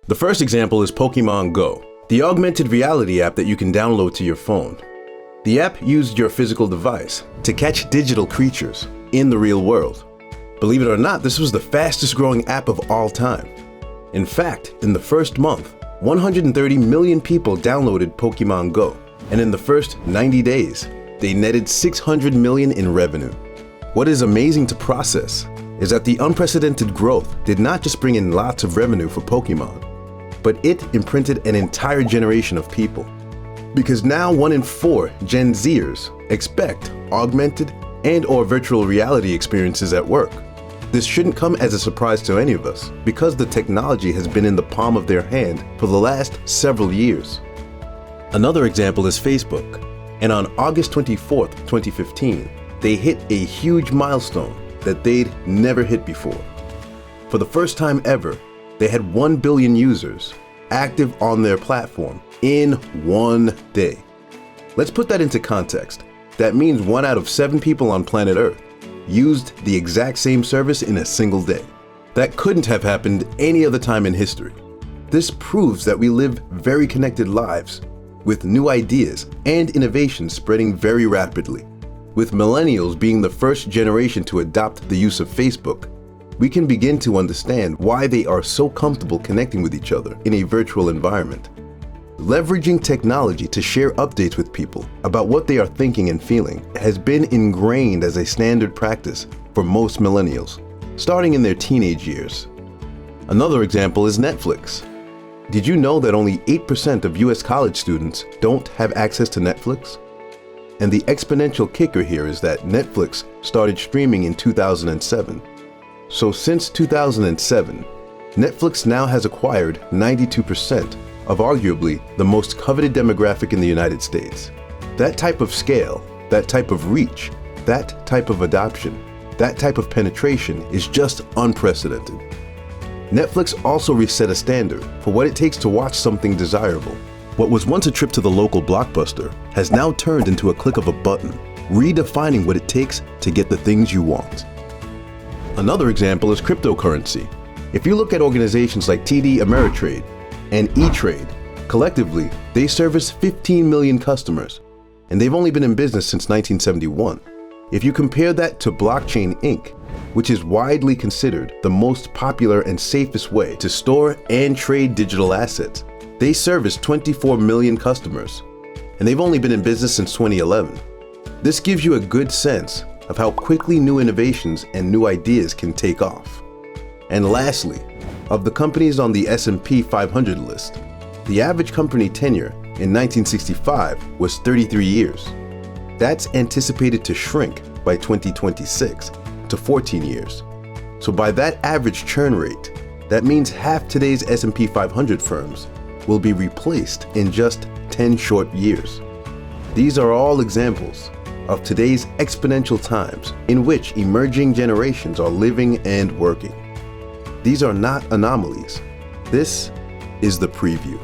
The first example is Pokemon Go, the augmented reality app that you can download to your phone. The app used your physical device to catch digital creatures in the real world. Believe it or not, this was the fastest growing app of all time. In fact, in the first month, 130 million people downloaded Pokemon Go, and in the first 90 days, they netted 600 million in revenue. What is amazing to process is that the unprecedented growth did not just bring in lots of revenue for Pokemon, but it imprinted an entire generation of people. Because now 1 in 4 Gen Zers expect augmented and/or virtual reality experiences at work. This shouldn't come as a surprise to any of us, because the technology has been in the palm of their hand for the last several years. Another example is Facebook, and on August 24th, 2015, they hit a huge milestone that they'd never hit before. For the first time ever, they had 1 billion users active on their platform in one day. Let's put that into context. That means 1 out of 7 people on planet Earth used the exact same service in a single day. That couldn't have happened any other time in history. This proves that we live very connected lives, with new ideas and innovations spreading very rapidly. With millennials being the first generation to adopt the use of Facebook, we can begin to understand why they are so comfortable connecting with each other in a virtual environment. Leveraging technology to share updates with people about what they are thinking and feeling has been ingrained as a standard practice for most millennials, starting in their teenage years. Another example is Netflix. Did you know that only 8% of US college students don't have access to Netflix? And the exponential kicker here is that Netflix started streaming in 2007. So since 2007, Netflix now has acquired 92% of arguably the most coveted demographic in the United States. That type of scale, that type of reach, that type of adoption, that type of penetration is just unprecedented. Netflix also reset a standard for what it takes to watch something desirable. What was once a trip to the local Blockbuster has now turned into a click of a button, redefining what it takes to get the things you want. Another example is cryptocurrency. If you look at organizations like TD Ameritrade and E-Trade, collectively, they service 15 million customers, and they've only been in business since 1971. If you compare that to Blockchain Inc., which is widely considered the most popular and safest way to store and trade digital assets, they service 24 million customers, and they've only been in business since 2011. This gives you a good sense of how quickly new innovations and new ideas can take off. And lastly, of the companies on the S&P 500 list, the average company tenure in 1965 was 33 years. That's anticipated to shrink by 2026 to 14 years. So by that average churn rate, that means half today's S&P 500 firms will be replaced in just 10 short years. These are all examples of today's exponential times in which emerging generations are living and working. These are not anomalies. This is the preview.